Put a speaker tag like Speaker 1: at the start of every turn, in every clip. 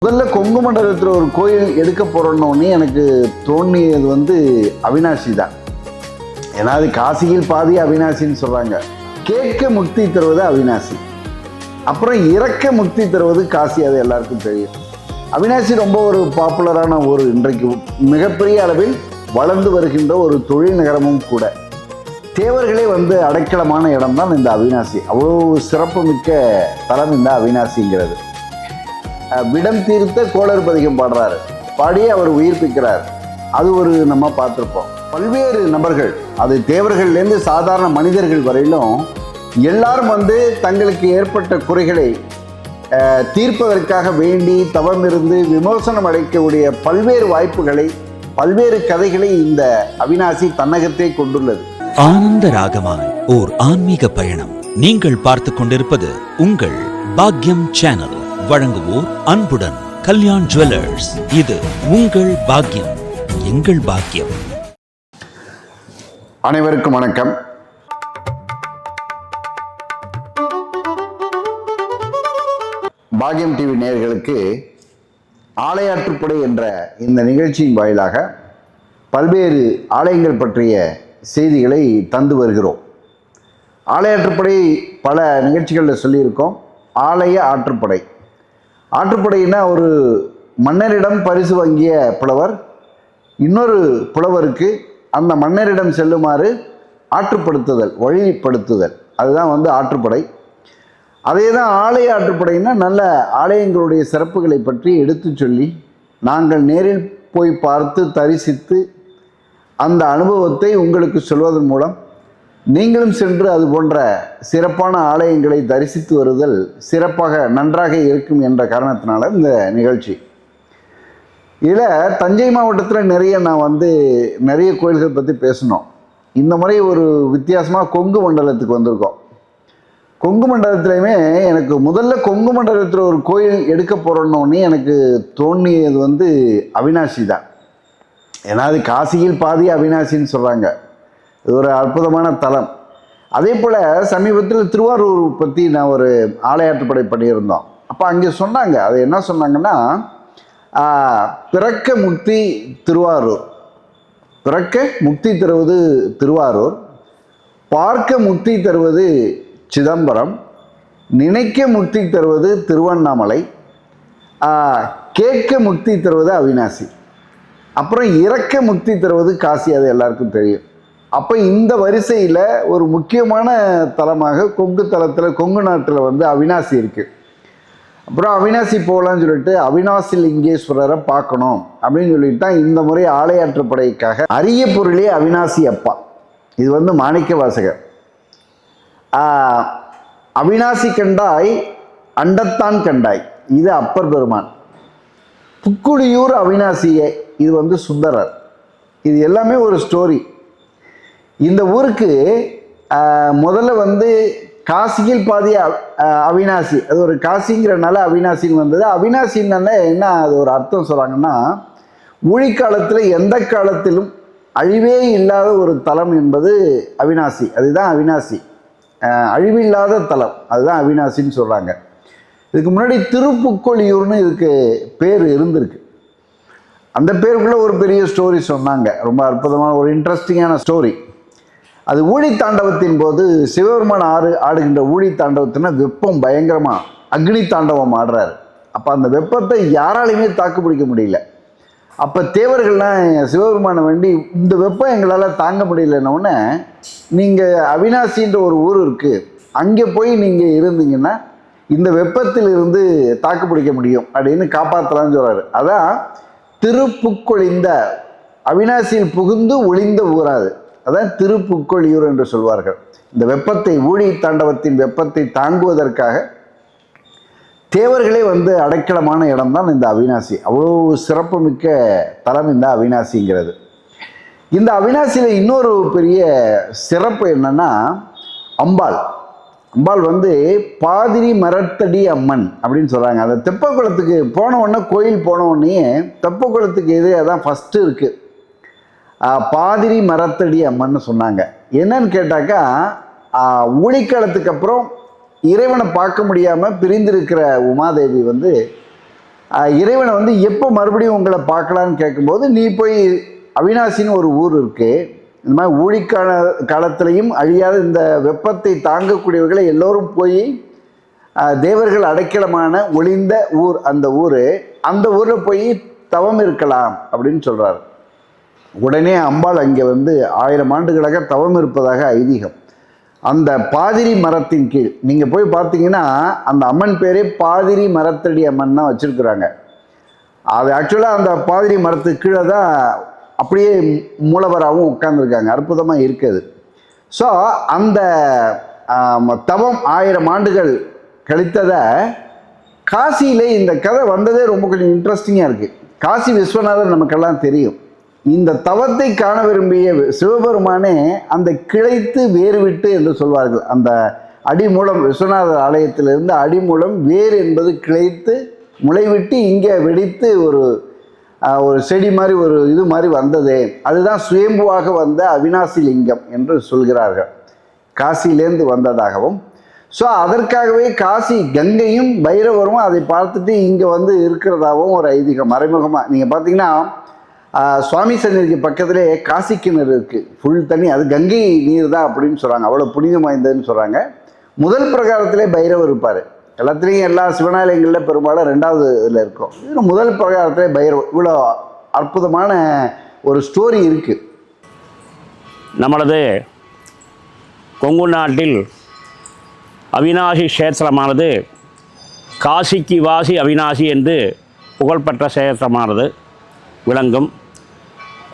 Speaker 1: முதல்ல கொங்கு மண்டலத்தில் ஒரு கோயில் எடுக்க போறோன்னே எனக்கு தோணியது அவினாசி தான். ஏன்னா அது காசியில் பாதி அவினாசின்னு சொல்றாங்க. கேட்க முக்தி தருவது அவினாசி, அப்புறம் இறக்க முக்தி தருவது காசி. அது எல்லாருக்கும் தெரியும். அவினாசி ரொம்ப ஒரு பாப்புலரான ஒரு இன்றைக்கு மிகப்பெரிய அளவில் வளர்ந்து வருகின்ற ஒரு தொழில் நகரமும் கூட. தேவர்களே அடைக்கலமான இடம் தான் இந்த அவினாசி. அவ்வளோ சிறப்புமிக்க தலம் இந்த அவினாசிங்கிறது. விடம் தீர்த்த கோளர் பதிகம் பாடுறாரு, பாடியே அவர் உயிர்ப்பிக்கிறார். அது ஒரு நம்ம பார்த்துருப்போம். பல்வேறு நபர்கள், அது தேவர்கள்லேருந்து சாதாரண மனிதர்கள் வரையிலும் எல்லாரும் தங்களுக்கு ஏற்பட்ட குறைகளை தீர்ப்பதற்காக வேண்டி தவம் இருந்து விமோசனம் அடைக்கக்கூடிய பல்வேறு வாய்ப்புகளை, பல்வேறு கதைகளை இந்த அவினாசி தன்னகத்தை கொண்டுள்ளது.
Speaker 2: ஆனந்த ராகமாய் ஓர் ஆன்மீக பயணம். நீங்கள் பார்த்து கொண்டிருப்பது உங்கள் பாக்யம் சேனல். வழங்குவோர் அன்புடன் கல்யாண் ஜுவல்லர்ஸ். இது உங்கள் பாக்யம், எங்கள் பாக்யம்.
Speaker 1: அனைவருக்கும் வணக்கம். பாக்யம் டிவி நேயர்களுக்கு ஆலயாற்றுப்படை என்ற இந்த நிகழ்ச்சியின் வாயிலாக பல்வேறு ஆலயங்கள் பற்றிய செய்திகளை தந்து வருகிறோம். ஆலயாற்றுப்படை பல நிகழ்ச்சிகளில் சொல்லியிருக்கோம். ஆலய ஆற்றுப்படை, ஆற்றுப்படைன்னா ஒரு மன்னரிடம் பரிசு வாங்கிய புலவர் இன்னொரு புலவருக்கு அந்த மன்னரிடம் செல்லுமாறு ஆற்றுப்படுத்துதல், வழிப்படுத்துதல், அதுதான் ஆற்றுப்படை. அதே தான் ஆலய ஆற்றுப்படைன்னா நல்ல ஆலயங்களுடைய சிறப்புகளை பற்றி எடுத்து சொல்லி நாங்கள் நேரில் போய் பார்த்து தரிசித்து அந்த அனுபவத்தை உங்களுக்கு சொல்வதன் மூலம் நீங்களும் சென்று அது போன்ற சிறப்பான ஆலயங்களை தரிசித்து வருதல் சிறப்பாக நன்றாக இருக்கும் என்ற காரணத்தினால இந்த நிகழ்ச்சி. இதில் தஞ்சை மாவட்டத்தில் நான் நிறைய கோயில்கள் பற்றி பேசணும். இந்த முறை ஒரு வித்தியாசமாக கொங்கு மண்டலத்துக்கு வந்திருக்கோம். கொங்கு மண்டலத்துலையுமே எனக்கு முதல்ல கொங்கு மண்டலத்தில் ஒரு கோயில் எடுக்க போகிறோன்னே எனக்கு தோணியது அவினாசி தான். ஏன்னா அது காசியில் பாதி அவினாசின்னு சொல்கிறாங்க. இது ஒரு அற்புதமான தலம். அதே போல் சமீபத்தில் திருவாரூர் பற்றி நான் ஒரு ஆலயாற்றுப்படை பண்ணியிருந்தோம். அப்போ அங்கே சொன்னாங்க, அது என்ன சொன்னாங்கன்னா, பிறக்க முக்தி திருவாரூர், பிறக்க முக்தி தருவது திருவாரூர், பார்க்க முக்தி தருவது சிதம்பரம், நினைக்க முக்தி தருவது திருவண்ணாமலை, கேட்க முக்தி தருவது அவினாசி, அப்புறம் இறக்க முக்தி தருவது காசி. அது எல்லாருக்கும் தெரியும். அப்போ இந்த வரிசையில் ஒரு முக்கியமான தலமாக கொங்கு தலத்தில், கொங்கு நாட்டில் அவினாசி இருக்குது. அப்புறம் அவினாசி போகலான்னு சொல்லிட்டு அவினாசி லிங்கேஸ்வரரை பார்க்கணும் அப்படின்னு சொல்லிட்டு தான் இந்த முறை ஆலயாற்றுப்படைக்காக அரிய பொருளே அவினாசி அப்பா. இது மாணிக்க வாசகர். அவினாசி கண்டாய் அண்டத்தான் கண்டாய், இது அப்பர் பெருமான். புக்குடியூர் அவினாசியே, இது சுந்தரர். இது எல்லாமே ஒரு ஸ்டோரி. இந்த ஊருக்கு முதல்ல காசியில் பாதி அவினாசி, அது ஒரு காசிங்கிறனால அவினாசின்னு வந்தது. அவினாசின்னால என்ன அது ஒரு அர்த்தம் சொல்கிறாங்கன்னா, ஊழிக்காலத்தில் எந்த காலத்திலும் அழிவே இல்லாத ஒரு தலம் என்பது அவினாசி. அதுதான் அவினாசி, அழிவில்லாத தலம், அதுதான் அவினாசின்னு சொல்கிறாங்க. இதுக்கு முன்னாடி திருப்புக்கொழியூர்னு இதுக்கு பேர் இருந்திருக்கு. அந்த பேருக்குள்ளே ஒரு பெரிய ஸ்டோரி சொன்னாங்க, ரொம்ப அற்புதமான ஒரு இன்ட்ரெஸ்டிங்கான ஸ்டோரி. அது ஊழி தாண்டவத்தின் போது சிவபெருமான் ஆடுகின்ற ஊழி தாண்டவத்தினா வெப்பம் பயங்கரமாக அக்னி தாண்டவம் ஆடுறாரு. அப்போ அந்த வெப்பத்தை யாராலையுமே தாக்கு பிடிக்க முடியல. அப்போ தேவர்கள்லாம் சிவபெருமானை வேண்டி, இந்த வெப்பம் எங்களால் தாங்க முடியலன்னொன்னே, நீங்கள் அவினாசின்ற ஒரு ஊர் இருக்குது, அங்கே போய் நீங்கள் இருந்தீங்கன்னா இந்த வெப்பத்தில் இருந்து தாக்கு பிடிக்க முடியும் அப்படின்னு காப்பாற்றலான்னு சொல்கிறாரு. அதான் திருப்புக்கொழிந்த, அவினாசியில் புகுந்து ஒளிந்த ஊராது, அதான் திருப்புக்கொழியூர் என்று சொல்வார்கள். இந்த வெப்பத்தை, ஊழி தாண்டவத்தின் வெப்பத்தை தாங்குவதற்காக தேவர்களே அடைக்கலமான இடம் தான் இந்த அவினாசி. அவ்வளோ சிறப்புமிக்க தலம் இந்த அவினாசிங்கிறது. இந்த அவினாசியில் இன்னொரு பெரிய சிறப்பு என்னன்னா, அம்பாள். அம்பாள் பாதிரி மரத்தடி அம்மன் அப்படின்னு சொல்கிறாங்க. அந்த தெப்பக்குளத்துக்கு போன உடனே, கோயில் போன உடனே தெப்பக்குளத்துக்கு எதிரே தான் ஃபஸ்ட்டு இருக்குது பாதிரி மரத்தடி அம்மன்னு சொன்னாங்க. என்னன்னு கேட்டாக்கா, ஊழிக்காலத்துக்கு அப்புறம் இறைவனை பார்க்க முடியாமல் பிரிந்திருக்கிற உமாதேவி இறைவனை வந்து எப்போ மறுபடியும் உங்களை பார்க்கலான்னு கேட்கும்போது, நீ போய் அவினாசின்னு ஒரு ஊர் இருக்குது, இந்த மாதிரி ஊழிக்கான காலத்திலையும் அழியாத இந்த வெப்பத்தை தாங்கக்கூடியவர்களை எல்லோரும் போய் தேவர்கள் அடைக்கலமான ஒளிந்த ஊர் அந்த ஊரில் போய் தவம் இருக்கலாம் அப்படின்னு சொல்கிறார். உடனே அம்பாள் அங்கே வந்து 1000 ஆண்டுகளாக தவம் இருப்பதாக ஐதீகம். அந்த பாதிரி மரத்தின் கீழ் நீங்கள் போய் பார்த்தீங்கன்னா அந்த அம்மன் பேரே பாதிரி மரத்தடி அம்மன் தான் வச்சுருக்குறாங்க. அது ஆக்சுவலாக அந்த பாதிரி மரத்துக்கு கீழே தான் அப்படியே மூலவராகவும் உட்கார்ந்துருக்காங்க. அற்புதமாக இருக்குது. ஸோ அந்த தவம் 1000 ஆண்டுகள் கழித்ததை காசியிலே இந்த கதை வந்ததே ரொம்ப கொஞ்சம் இன்ட்ரெஸ்டிங்காக இருக்குது. காசி விஸ்வநாதர் நமக்கெல்லாம் தெரியும். இந்த தவத்தை காண விரும்பிய சிவபெருமானே அந்த கிளைத்து வேறு விட்டு என்று சொல்வார்கள். அந்த அடிமூலம் விஸ்வநாதர் ஆலயத்திலிருந்து அடிமூலம் வேர் என்பது கிளைத்து முளைவிட்டு இங்கே வெடித்து ஒரு செடி மாதிரி ஒரு இது மாதிரி வந்ததே, அதுதான் சுயம்புவாக வந்த அவினாசி லிங்கம் என்று சொல்கிறார்கள். காசியிலேருந்து வந்ததாகவும். ஸோ அதற்காகவே காசி கங்கையும் பைரவரும் அதை பார்த்துட்டு இங்கே வந்து இருக்கிறதாகவும் ஒரு ஐதீகம் மறைமுகமாக. நீங்கள் பார்த்தீங்கன்னா சுவாமி சன்னதிக்கு பக்கத்திலே காசி கிணறு இருக்குது, ஃபுல் தண்ணி, அது கங்கை நீர் தான் அப்படின்னு சொல்கிறாங்க, அவ்வளோ புனிதம் வாய்ந்ததுன்னு சொல்கிறாங்க. முதல் பிரகாரத்திலே பைரவர் இருப்பார். எல்லாத்துலேயும் எல்லா சிவனாலயங்களில் பெரும்பாலும் 2வது இதில் இருக்கும். இது முதல் பிரகாரத்திலே பைரவர். இவ்வளோ அற்புதமான ஒரு ஸ்டோரி இருக்குது.
Speaker 3: நம்மளது கொங்கு நாட்டில் அவினாசி க்ஷேத்திரமானது காசிக்கு வாசி அவினாசி என்று புகழ்பெற்ற க்ஷேத்திரமானது விளங்கும்.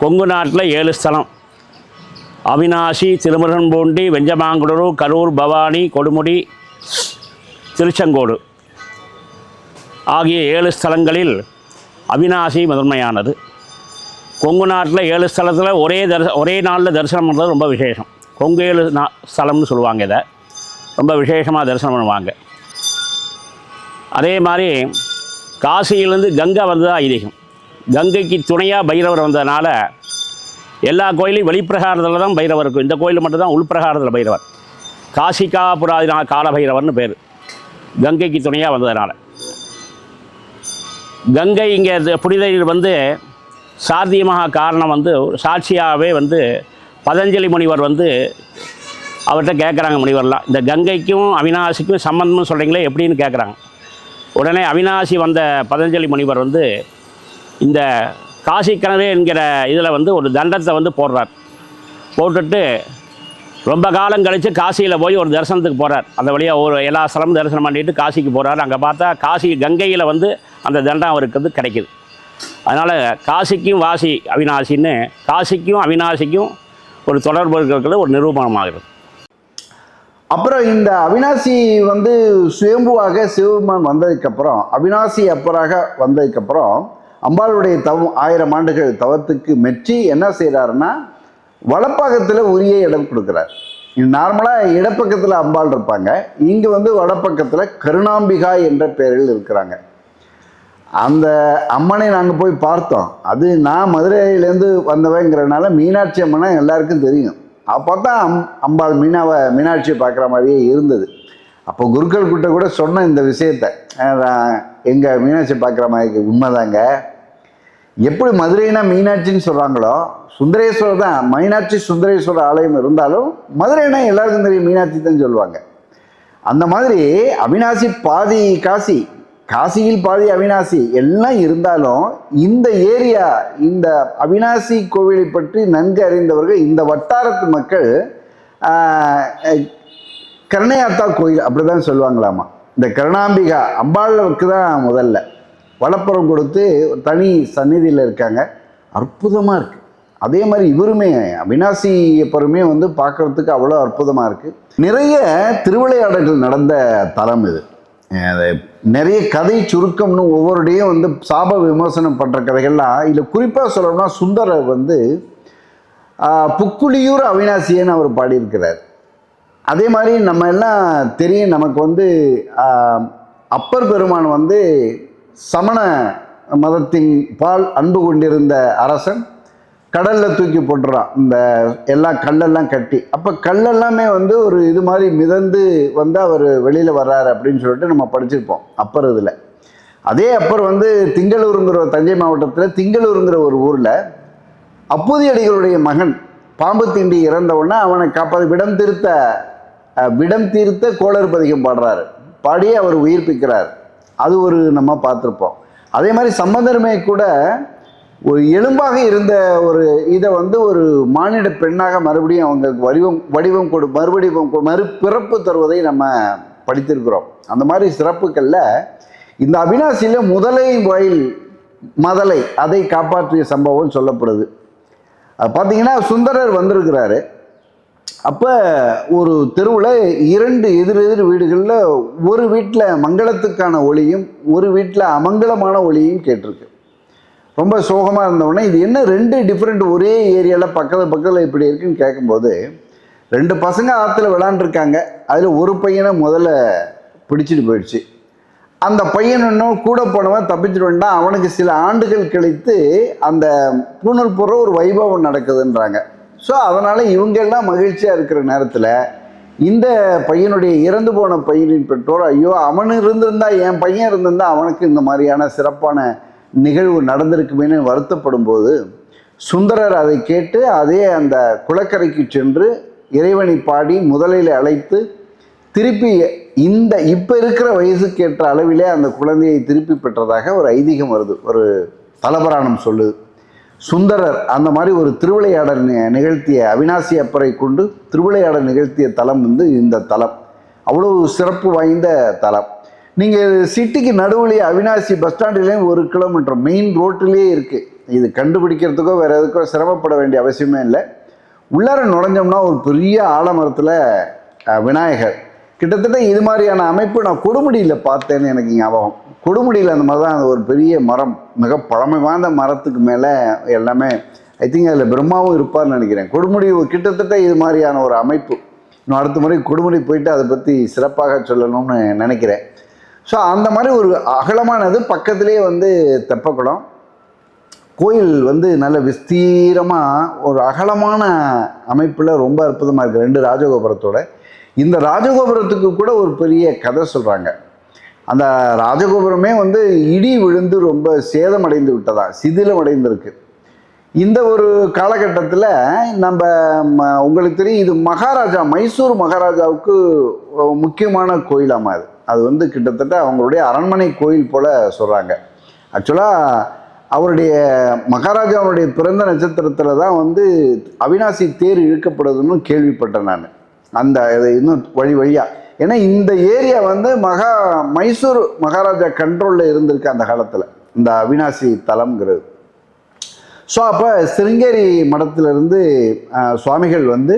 Speaker 3: கொங்கு நாட்டில் 7 ஸ்தலம்: அவினாசி, திருமுருகன்பூண்டி, வெஞ்சமாங்குடூர், கரூர், பவானி, கொடுமுடி, திருச்செங்கோடு ஆகிய 7 ஸ்தலங்களில் அவினாசி முதன்மையானது. கொங்கு நாட்டில் 7 ஸ்தலத்தில் ஒரே நாளில் தரிசனம் பண்ணுறது ரொம்ப விசேஷம். கொங்கு 7 ஸ்தலம்னு சொல்லுவாங்க. இதை ரொம்ப விசேஷமாக தரிசனம் பண்ணுவாங்க. அதே மாதிரி காசியிலேருந்து கங்கை வந்ததாக ஐதீகம். கங்கைக்கு துணையாக பைரவர் வந்ததுனால எல்லா கோயிலையும் வெளிப்பிரகாரத்தில் தான் பைரவர் இருக்கும். இந்த கோயில் மட்டும்தான் உள்பிரகாரத்தில் பைரவர். காசிகாபுராதினா கால பைரவர்னு பேர், கங்கைக்கு துணையாக வந்ததுனால. கங்கை இங்கே புனித நீர் வந்து சாத்தியமாக காரணம் வந்து சாட்சியாகவே வந்து பதஞ்சலி முனிவர் வந்து அவர்கிட்ட கேட்குறாங்க. முனிவர்லாம் இந்த கங்கைக்கும் அவினாசிக்கும் சம்பந்தம்னு சொல்கிறீங்களே எப்படின்னு கேட்குறாங்க. உடனே அவினாசி வந்த பதஞ்சலி முனிவர் வந்து இந்த காசி கிணறு என்கிற இதில் வந்து ஒரு தண்டத்தை வந்து போடுறார். போட்டுட்டு ரொம்ப காலம் கழித்து காசியில் போய் ஒரு தரிசனத்துக்கு போகிறார். அந்த வழியாக ஒரு எல்லா ஸ்தலமும் தரிசனம் பண்ணிட்டு காசிக்கு போகிறார். அங்கே பார்த்தா காசி கங்கையில் வந்து அந்த தண்டம் அவருக்கு கிடைக்கிது. அதனால் காசிக்கும் வாசி அவினாசின்னு காசிக்கும் அவினாசிக்கும் ஒரு தொடர்பு இருக்கிறது ஒரு நிரூபணமாகிறது.
Speaker 1: அப்புறம் இந்த அவினாசி வந்து சுயம்புவாக சிவபெருமான் வந்ததுக்கப்புறம், அவினாசி அப்பராக வந்ததுக்கப்புறம் அம்பாளுடைய தவம் 1000 ஆண்டுகள் தவத்துக்கு மெச்சி என்ன செய்கிறாருன்னா வலப்பக்கத்தில் உரிய இடம் கொடுக்குறார். நார்மலாக இடப்பக்கத்தில் அம்பாள் இருப்பாங்க, இங்கே வந்து வடப்பக்கத்தில் கருணாம்பிகா என்ற பெயரில் இருக்கிறாங்க. அந்த அம்மனை நாங்கள் போய் பார்த்தோம். அது நான் மதுரையிலேருந்து வந்தவங்கிறனால மீனாட்சி அம்மனை எல்லாருக்கும் தெரியும். அப்போ தான் அம்பாள் மீனாட்சியை பார்க்குற மாதிரியே இருந்தது. அப்போ குருக்கள் கிட்ட கூட சொன்ன இந்த விஷயத்தை, எங்கள் மீனாட்சி பார்க்குற மாதிரி உண்மைதாங்க. எப்படி மதுரைனா மீனாட்சின்னு சொல்கிறாங்களோ, சுந்தரேஸ்வரர் தான் மீனாட்சி சுந்தரேஸ்வரர் ஆலயம் இருந்தாலும் மதுரைனா எல்லாருக்கும் தெரியும் மீனாட்சி தான் சொல்லுவாங்க. அந்த மாதிரி அவினாசி பாதி காசி, காசியில் பாதி அவினாசி எல்லாம் இருந்தாலும் இந்த ஏரியா, இந்த அவினாசி கோவிலை பற்றி நன்கு அறிந்தவர்கள் இந்த வட்டாரத்து மக்கள் கருணையாத்தா கோயில் அப்படி தான் சொல்லுவாங்களாமா. இந்த கருணாம்பிகா அம்பாளுக்கு தான் முதல்ல வலப்புறம் கொடுத்து தனி சந்நிதியில் இருக்காங்க. அற்புதமாக இருக்குது. அதே மாதிரி இவருமே அவினாசி எப்பருமே வந்து பார்க்குறதுக்கு அவ்வளோ அற்புதமாக இருக்குது. நிறைய திருவிளையாடல்கள் நடந்த தலம் இது. நிறைய கதை சுருக்கம்னு ஒவ்வொருடையும் வந்து சாப விமர்சனம் பண்ணுற கதைகள்லாம் இதில் குறிப்பாக சொல்லணும்னா சுந்தரர் வந்து புக்குளியூர் அவினாசியன்னு அவர் பாடியிருக்கிறார். அதே மாதிரி நம்ம எல்லாம் தெரியும், நமக்கு வந்து அப்பர் பெருமான் வந்து சமண மதத்தின் பால் அன்பு கொண்டிருந்த அரசன் கடலில் தூக்கி போட்டுறான் இந்த எல்லா கல்லெல்லாம் கட்டி. அப்போ கல்லெல்லாமே வந்து ஒரு இது மாதிரி மிதந்து வந்து அவர் வெளியில் வர்றாரு அப்படின்னு சொல்லிட்டு நம்ம படிச்சிருப்போம் அப்பர் இதில். அதே அப்பர் வந்து திங்களூருங்கிற தஞ்சை மாவட்டத்தில் திங்களூருங்கிற ஒரு ஊரில் அப்பூதியடிகளுடைய மகன் பாம்பு தீண்டி இறந்தவுடனே அவனை காப்பாது விடம் தீர்த்த கோளறு பதிகம் பாடுறாரு, பாடியே அவர் உயிர்ப்பிக்கிறார். அது ஒரு நம்ம பார்த்துருப்போம். அதே மாதிரி சம்பந்தருமே கூட ஒரு எலும்பாக இருந்த ஒரு இதை வந்து ஒரு மானிட பெண்ணாக மறுபடியும் அவங்க மறுபிறப்பு தருவதை நம்ம படித்திருக்கிறோம். அந்த மாதிரி சிறப்புகளில் இந்த அவினாசியில் முதலை வாயில் மதலை அதை காப்பாற்றிய சம்பவம் சொல்லப்படுது. பார்த்தீங்கன்னா சுந்தரர் வந்திருக்கிறாரு. அப்போ ஒரு தெருவில் 2 எதிர் வீடுகளில் ஒரு வீட்டில் மங்களத்துக்கான ஒளியும் ஒரு வீட்டில் அமங்கலமான ஒளியும் கேட்டிருக்கு. ரொம்ப சோகமாக இருந்தவுடனே இது என்ன 2 டிஃப்ரெண்ட் ஒரே ஏரியாவில் பக்கத்தில் இப்படி இருக்குன்னு கேட்கும்போது 2 பசங்க ஆற்றுல விளாண்டுருக்காங்க. அதில் ஒரு பையனை முதல்ல பிடிச்சிட்டு போயிடுச்சு. அந்த பையன் இன்னும் கூட போனவன் தப்பிச்சுட்டு வேண்டாம். அவனுக்கு சில ஆண்டுகள் கழித்து அந்த பூணூல் போடுற ஒரு வைபவம் நடக்குதுன்றாங்க. ஸோ அதனால் இவங்கெல்லாம் மகிழ்ச்சியாக இருக்கிற நேரத்தில் இந்த பையனுடைய இறந்து போன பையனின் பெற்றோர் ஐயோ அவன் இருந்திருந்தா என் பையன் இருந்திருந்தா அவனுக்கு இந்த மாதிரியான சிறப்பான நிகழ்வு நடந்திருக்குமேனு வருத்தப்படும் போது சுந்தரர் அதை கேட்டு அதே அந்த குளக்கரைக்கு சென்று இறைவனை பாடி முதலையில் அழைத்து திருப்பி இப்போ இருக்கிற வயசுக்கு ஏற்ற அளவிலே அந்த குழந்தையை திருப்பி பெற்றதாக ஒரு ஐதீகம் வருது, ஒரு தலபுராணம் சொல்லுது. சுந்தரர் அந்த மாதிரி ஒரு திருவிளையாடல் நிகழ்த்திய அவினாசி அப்பரை கொண்டு திருவிளையாடல் நிகழ்த்திய தலம் வந்து இந்த தலம். அவ்வளவு சிறப்பு வாய்ந்த தலம். நீங்கள் சிட்டிக்கு நடுவுலேயே அவினாசி பஸ் ஸ்டாண்டுலேயும் 1 கிலோமீட்டர் மெயின் ரோட்டிலே இருக்குது. இது கண்டுபிடிக்கிறதுக்கோ வேறு எதுக்கோ சிரமப்பட வேண்டிய அவசியமே இல்லை. உள்ளார நுழைஞ்சோம்னா ஒரு பெரிய ஆலமரத்தில் விநாயகர். கிட்டத்தட்ட இது மாதிரியான அமைப்பு நான் கொடுமுடியில் பார்த்தேன்னு எனக்கு ஞாபகம். கொடுமுடியில் அந்த மாதிரி தான் ஒரு பெரிய மரம், மிக பழமை வாய்ந்த மரத்துக்கு மேலே எல்லாமே ஐ திங்க் அதில் பிரம்மாவும் இருப்பார்னு நினைக்கிறேன். கொடுமுடி கிட்டத்தட்ட இது மாதிரியான ஒரு அமைப்பு. இன்னும் அடுத்த முறை கொடுமுடி போயிட்டு அதை பற்றி சிறப்பாக சொல்லணும்னு நினைக்கிறேன். ஸோ அந்த மாதிரி ஒரு அகலமானது பக்கத்துலேயே வந்து தெப்பக்குளம் கோயில் வந்து நல்ல விஸ்தீரமாக ஒரு அகலமான அமைப்பில் ரொம்ப அற்புதமாக இருக்குது 2 ராஜகோபுரத்தோட. இந்த ராஜகோபுரத்துக்கு கூட ஒரு பெரிய கதை சொல்கிறாங்க. அந்த ராஜகோபுரமே வந்து இடி விழுந்து ரொம்ப சேதமடைந்து விட்டதா, சிதிலம் அடைந்திருக்கு. இந்த ஒரு காலகட்டத்தில் நம்ம உங்களுக்கு தெரியும், இது மகாராஜா மைசூர் மகாராஜாவுக்கு முக்கியமான கோயிலாமா அது வந்து கிட்டத்தட்ட அவங்களுடைய அரண்மனை கோயில் போல் சொல்கிறாங்க. ஆக்சுவலாக அவருடைய மகாராஜாவுடைய பிறந்த நட்சத்திரத்தில் தான் வந்து அவினாசி தேர் இழுக்கப்படுதுன்னு கேள்விப்பட்டேன் நான். அந்த இதை இன்னும் வழியாக ஏன்னா இந்த ஏரியா வந்து மைசூர் மகாராஜா கண்ட்ரோலில் இருந்திருக்கு அந்த காலத்தில் இந்த அவினாசி தலம்ங்கிறது. ஸோ அப்போ சிருங்கேரி மடத்திலிருந்து சுவாமிகள் வந்து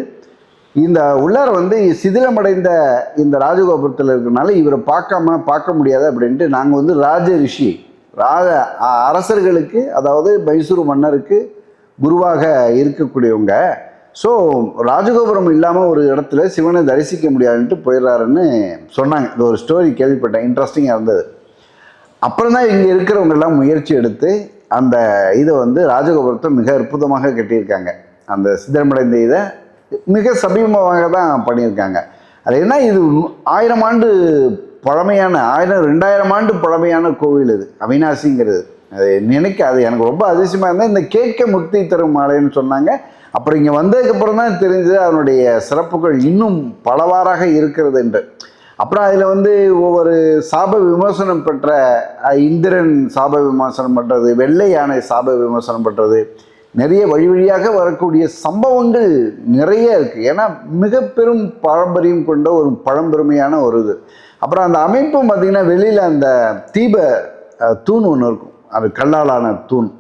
Speaker 1: இந்த உள்ளார வந்து சிதிலமடைந்த இந்த ராஜகோபுரத்தில் இருக்கிறனால இவரை பார்க்க முடியாது அப்படின்ட்டு நாங்கள் வந்து ராஜ ரிஷி அரசர்களுக்கு, அதாவது மைசூர் மன்னருக்கு குருவாக இருக்கக்கூடியவங்க, ஸோ ராஜகோபுரம் இல்லாமல் ஒரு இடத்துல சிவனை தரிசிக்க முடியாதுன்ட்டு போயிடுறாருன்னு சொன்னாங்க. இது ஒரு ஸ்டோரி கேள்விப்பட்டேன், இன்ட்ரெஸ்டிங்காக இருந்தது. அப்புறம் தான் இங்கே இருக்கிறவங்கெல்லாம் முயற்சி எடுத்து அந்த இதை வந்து ராஜகோபுரத்தை மிக அற்புதமாக கட்டியிருக்காங்க. அந்த சிதிலமடைந்த இதை மிக சமீபமாக தான் பண்ணியிருக்காங்க. அது என்ன, இது 1000 ஆண்டு பழமையான 1000-2000 ஆண்டு பழமையான கோவில் இது அவினாசிங்கிறது. அது அது எனக்கு ரொம்ப அதிசயமாக இருந்தால் இந்த கேட்க முக்தி தரும் மாலைன்னு சொன்னாங்க. அப்புறம் இங்கே வந்ததுக்கப்புறம் தான் தெரிஞ்சது அதனுடைய சிறப்புகள் இன்னும் பலவாறாக இருக்கிறது என்று. அப்புறம் அதில் வந்து ஒவ்வொரு சாப விமர்சனம் பெற்ற இந்திரன் சாப விமர்சனம் பண்ணுறது, வெள்ளை யானை சாப விமர்சனம் பண்ணுறது, நிறைய வழியாக வரக்கூடிய சம்பவங்கள் நிறைய இருக்குது. ஏன்னா மிக பெரும் பாரம்பரியம் கொண்ட ஒரு பழம்பெருமையான ஒரு இது. அப்புறம் அந்த அமைப்பும் பார்த்திங்கன்னா வெளியில் அந்த தீப தூண் ஒன்று இருக்கும், அது கல்லாலான தூண்,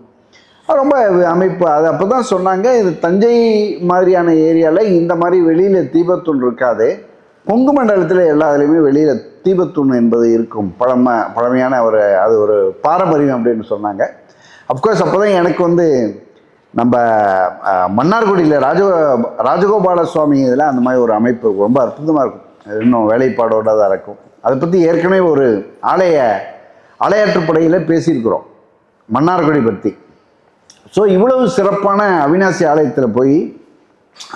Speaker 1: ரொம்ப அமைப்பு. அது அப்போ தான் சொன்னாங்க, இது தஞ்சை மாதிரியான ஏரியாவில் இந்த மாதிரி வெளியில் தீபத்தூண் இருக்காது, கொங்கு மண்டலத்தில் எல்லா இதுலேயுமே வெளியில் தீபத்தூண் என்பது இருக்கும், பழமையான அது ஒரு பாரம்பரியம் அப்படின்னு சொன்னாங்க. அஃப்கோர்ஸ் அப்போ தான் எனக்கு வந்து நம்ம மன்னார்குடியில் ராஜகோபால சுவாமி இதில் அந்த மாதிரி ஒரு அமைப்பு ரொம்ப அற்புதமாக இருக்கும், இன்னும் வேலைப்பாடோடு தான் இருக்கும். அதை பற்றி ஏற்கனவே ஒரு ஆலையாற்றுப்படையில் பேசியிருக்கிறோம் மன்னார்குடி பற்றி. ஸோ இவ்வளவு சிறப்பான அவினாசி ஆலயத்தில் போய்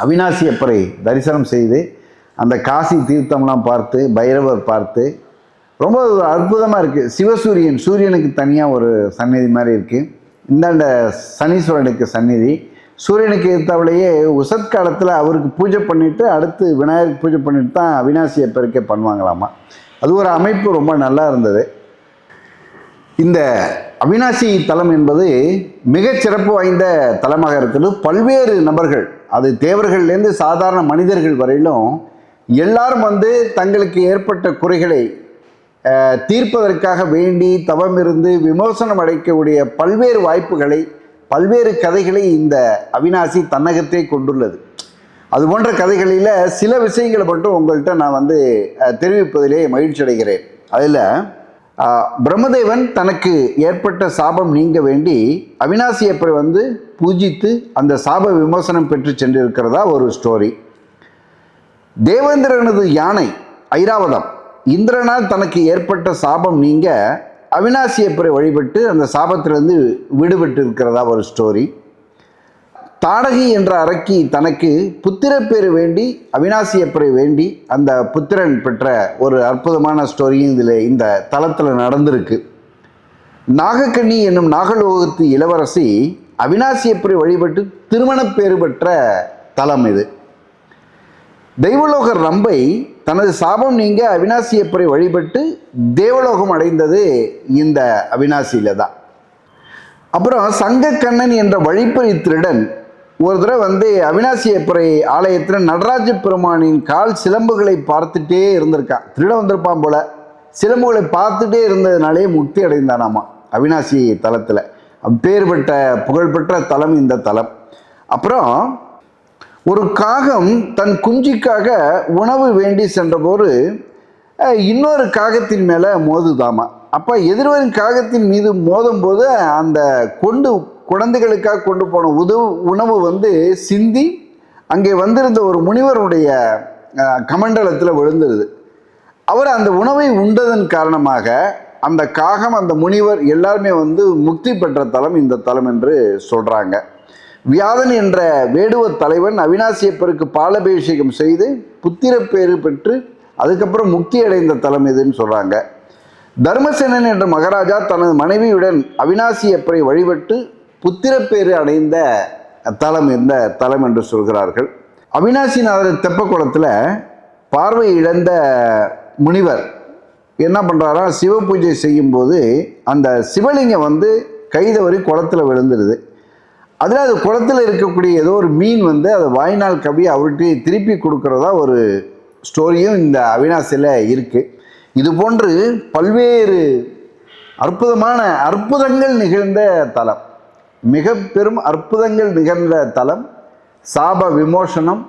Speaker 1: அவினாசி அப்பரை தரிசனம் செய்து அந்த காசி தீர்த்தம்லாம் பார்த்து பைரவர் பார்த்து ரொம்ப அற்புதமாக இருக்குது. சிவசூரியன், சூரியனுக்கு தனியாக ஒரு சந்நிதி மாதிரி இருக்குது. இந்தாண்ட சனீஸ்வரனுக்கு சந்நிதி. சூரியனுக்கு ஏற்றவளையே உசத் காலத்தில் அவருக்கு பூஜை பண்ணிவிட்டு அடுத்து விநாயகருக்கு பூஜை பண்ணிட்டு தான் அவினாசி அப்பருக்கே பண்ணுவாங்களாமா. அது ஒரு அமைப்பு ரொம்ப நல்லா இருந்தது. இந்த அவினாசி தலம் என்பது மிகச் சிறப்பு வாய்ந்த தலமாக இருக்கிறது. பல்வேறு நபர்கள், அது தேவர்கள்லேருந்து சாதாரண மனிதர்கள் வரையிலும் எல்லாரும் வந்து தங்களுக்கு ஏற்பட்ட குறைகளை தீர்ப்பதற்காக வேண்டி தவம் இருந்து விமோசனம் அடைக்கக்கூடிய பல்வேறு வாய்ப்புகளை, பல்வேறு கதைகளை இந்த அவினாசி தன்னகத்தே கொண்டுள்ளது. அது போன்ற கதைகளில் சில விஷயங்களை மட்டும் உங்கள்கிட்ட நான் வந்து தெரிவிப்பதிலே மகிழ்ச்சி அடைகிறேன். அதில் பிரம்மதேவன் தனக்கு ஏற்பட்ட சாபம் நீங்க வேண்டி அவினாசி அப்பரை வந்து பூஜித்து அந்த சாப விமோசனம் பெற்று சென்றிருக்கிறதா ஒரு ஸ்டோரி. தேவேந்திரனது யானை ஐராவதம் இந்திரனால் தனக்கு ஏற்பட்ட சாபம் நீங்க அவினாசி அப்பரை வழிபட்டு அந்த சாபத்திலிருந்து விடுபட்டு இருக்கிறதா ஒரு ஸ்டோரி. தாடகி என்ற அரக்கி தனக்கு புத்திரப்பேறு வேண்டி அவினாசி அப்பரை வேண்டி அந்த புத்திரன் பெற்ற ஒரு அற்புதமான ஸ்டோரியும் இதில் இந்த தலத்தில் நடந்திருக்கு. நாகக்கண்ணி என்னும் நாகலோகத்து இளவரசி அவினாசி அப்பரை வழிபட்டு திருமணப்பேறு பெற்ற தலம் இது. தெய்வலோகர் ரம்பை தனது சாபம் நீங்க அவினாசி அப்பரை வழிபட்டு தேவலோகம் அடைந்தது இந்த அவினாசியில தான். அப்புறம் சங்கக்கண்ணன் என்ற வழிப்பறி திருடன் ஒரு தடவை வந்து அவினாசி அப்பரை ஆலயத்தில் நடராஜ பெருமானின் கால் சிலம்புகளை பார்த்துட்டே இருந்திருக்கான். திருடன் வந்திருப்பான் போல, சிலம்புகளை பார்த்துட்டே இருந்ததுனாலே முக்தி அடைந்தானாமா அவினாசி தலத்தில். அப்பேற்பட்ட புகழ்பெற்ற தலம் இந்த தலம். அப்புறம் ஒரு காகம் தன் குஞ்சிக்காக உணவு வேண்டி சென்றபோது இன்னொரு காகத்தின் மேலே மோதுதாமா. அப்போ எதிர்வரும் காகத்தின் மீது மோதும் போது அந்த குழந்தைகளுக்காக கொண்டு போன உணவு வந்து சிந்தி அங்கே வந்திருந்த ஒரு முனிவருடைய கமண்டலத்தில் விழுந்துருது. அவர் அந்த உணவை உண்டதன் காரணமாக அந்த காகம், அந்த முனிவர் எல்லாருமே வந்து முக்தி பெற்ற தலம் இந்த தலம் என்று சொல்கிறாங்க. வியாதன் என்ற வேடுவ தலைவன் அவினாசி அப்பருக்கு பாலபிஷேகம் செய்து புத்திரப்பேறு பெற்று அதுக்கப்புறம் முக்தி அடைந்த தலம் இதுன்னு சொல்கிறாங்க. தர்மசேனன் என்ற மகாராஜா தனது மனைவியுடன் அவினாசி அப்பரை வழிபட்டு புத்திரப்பேறு அடைந்த தலம் இந்த தலம் என்று சொல்கிறார்கள். அவினாசிநாதர் தெப்பக்குளத்தில் பார்வை இழந்த முனிவர் என்ன பண்ணுறாரா, சிவ பூஜை செய்யும்போது அந்த சிவலிங்கம் வந்து கைதவறி குளத்தில் விழுந்துடுது. அதில் அது குளத்தில் இருக்கக்கூடிய ஏதோ ஒரு மீன் வந்து அதை வாய்நாள் கவி அவர்கிட்ட திருப்பி கொடுக்கறதா ஒரு ஸ்டோரியும் இந்த அவினாசியில் இருக்குது. இது போன்று பல்வேறு அற்புதமான அற்புதங்கள் நிகழ்ந்த தலம், மிக பெரும் அற்புதங்கள் நிகழ்ந்த தலம். சாப விமோசனம்,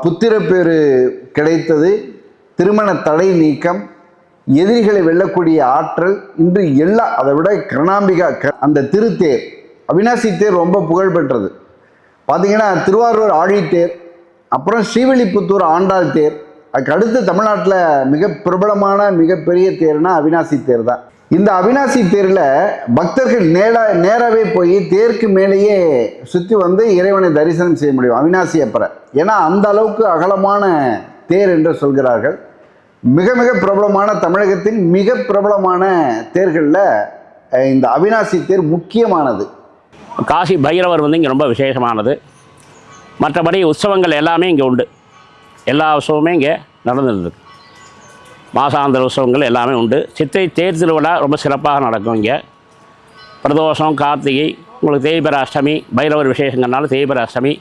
Speaker 1: புத்திரப்பேறு கிடைத்தது, திருமண தடை நீக்கம், எதிரிகளை வெல்லக்கூடிய ஆற்றல், இன்று எல்லாம் அதை விட கிரணாம்பிகா அந்த திருத்தேர், அவினாசி தேர் ரொம்ப புகழ்பெற்றது. பார்த்தீங்கன்னா திருவாரூர் ஆழித்தேர், அப்புறம் ஸ்ரீவில்லிபுத்தூர் ஆண்டாள் தேர், அதுக்கு அடுத்து தமிழ்நாட்டில் மிக பிரபலமான மிகப்பெரிய தேர்னா அவினாசி தேர் தான். இந்த அவினாசி தேரில் பக்தர்கள் நேராகவே போய் தேருக்கு மேலேயே சுற்றி வந்து இறைவனை தரிசனம் செய்ய முடியும் அவினாசி அப்பரை. ஏன்னா அந்த அளவுக்கு அகலமான தேர் என்று சொல்கிறார்கள். மிக மிக பிரபலமான, தமிழகத்தின் மிக பிரபலமான தேர்களில் இந்த அவினாசி தேர் முக்கியமானது.
Speaker 3: காசி பைரவர் வந்து இங்கே ரொம்ப விசேஷமானது. மற்றபடி உற்சவங்கள் எல்லாமே இங்கே உண்டு. எல்லா உற்சவமே இங்கே நடந்துருக்கு. மாசாந்திர உற்சவங்கள் எல்லாமே உண்டு. சித்திரை தேர் திருவிழா ரொம்ப சிறப்பாக நடக்கும் இங்கே. பிரதோஷம், கார்த்திகை, உங்களுக்கு தேய்பிறை அஷ்டமி, பைரவர் விசேஷங்கிறனால தேய்பிறை அஷ்டமி,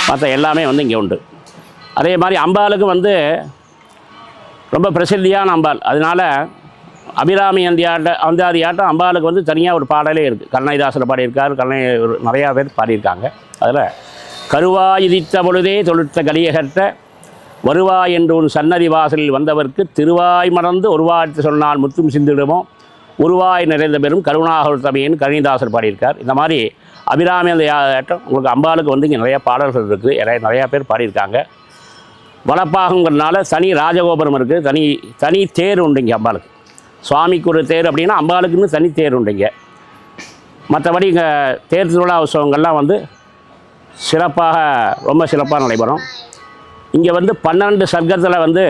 Speaker 3: மற்ற எல்லாமே வந்து இங்கே உண்டு. அதே மாதிரி அம்பாளுக்கு வந்து ரொம்ப பிரசித்தியான அம்பாள். அதனால் அபிராமி அந்தாதியாட்டம் அம்பாளுக்கு வந்து தனியாக ஒரு பாடலே இருக்குது. கருணைதாசர் பாடியிருக்கார், நிறையா பேர் பாடியிருக்காங்க. அதில் கருவாயுதித்த பொழுதே தொழுத்த கலியகற்ற வருவாய் என்று ஒரு சன்னதி வாசலில் வந்தவர்க்கு திருவாய் மறந்து ஒருவாய்த்து சொன்னால் முத்தும் சிந்திடுமோ உருவாய் நிறைந்த பெரும் கருணாகத்தமையின் கருணைதாசர் பாடியிருக்கார். இந்த மாதிரி அபிராமி அந்த ஆட்டம் உங்களுக்கு அம்பாளுக்கு வந்து இங்கே நிறையா பாடல்கள் இருக்குது. நிறையா பேர் பாடியிருக்காங்க. வளப்பாகங்கிறதுனால தனி ராஜகோபுரம் இருக்குது, தனி தேர் உண்டு இங்கே அம்பாளுக்கு. சுவாமிக்கு ஒரு தேர் அப்படின்னா அம்பாளுக்குன்னு தனி தேர் உண்டு இங்கே. மற்றபடி இங்கே தேர் திருவிழா உற்சவங்கள்லாம் வந்து ரொம்ப சிறப்பாக நடைபெறும். இங்கே வந்து 12 சர்க்கத்தில் வந்து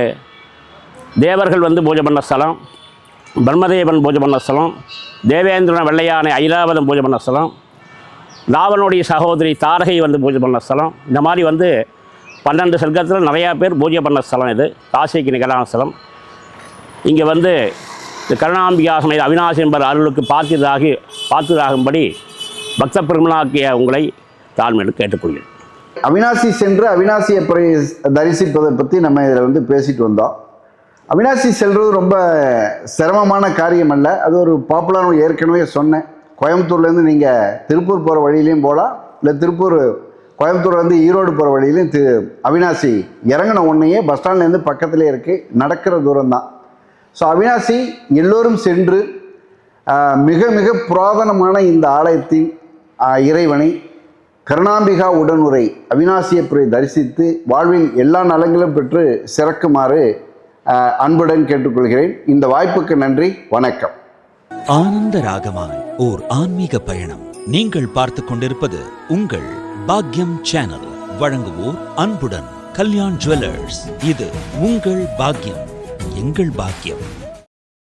Speaker 3: தேவர்கள் வந்து பூஜை பண்ண ஸ்தலம், பிரம்மதேவன் பூஜை பண்ண ஸ்தலம், தேவேந்திரன் வெள்ளையானை ஐராவதம் பூஜை பண்ண ஸ்தலம், ராவனுடைய சகோதரி தாரகை வந்து பூஜை பண்ண ஸ்தலம். இந்த மாதிரி வந்து 12 சர்க்கத்தில் நிறையா பேர் பூஜை பண்ண ஸ்தலம். இது காசிக்கு நிகரான ஸ்தலம். இங்கே வந்து இந்த கருணாம்பிகா சமேத அவிநாசி என்பர் அருளுக்கு பாத்திராகும்படி பக்த பெருமனாக்கிய உங்களை தாழ்மையோடு கேட்டுக்கொள்கிறேன்.
Speaker 1: அவிநாசி சென்று அவிநாசியை தரிசிப்பதை பற்றி நம்ம இதில் வந்து பேசிட்டு வந்தோம். அவிநாசி செல்வது ரொம்ப சிரமமான காரியம் அல்ல. அது ஒரு பாப்புலர், ஏற்கனவே சொன்னேன். கோயம்புத்தூர்லேருந்து நீங்கள் திருப்பூர் போகிற வழியிலையும் போகலாம், இல்லை கோயம்புத்தூர்லேருந்து ஈரோடு போகிற வழியிலையும் அவிநாசி இறங்கின உடனேயே பஸ் ஸ்டாண்ட்லேருந்து பக்கத்துலேயே இருக்குது, நடக்கிற தூரம்தான். ஸோ அவிநாசி எல்லோரும் சென்று மிக மிக புராதனமான இந்த ஆலயத்தின் இறைவனை கருணாம்பிகா உடனுரை அவிநாசியப்புரை தரிசித்து வாழ்வில் எல்லா நலங்களும் பெற்று சிறக்குமாறு அன்புடன் கேட்டுக்கொள்கிறேன். இந்த வாய்ப்புக்கு நன்றி. வணக்கம்.
Speaker 2: ஆனந்த ராகமாய் ஓர் ஆன்மீக பயணம். நீங்கள் பார்த்து கொண்டிருப்பது உங்கள் பாக்யம் சேனல். வழங்குவோர் அன்புடன் கல்யாண் ஜுவல்லர்ஸ். இது உங்கள் பாக்யம், எங்கள் பாக்கியம்.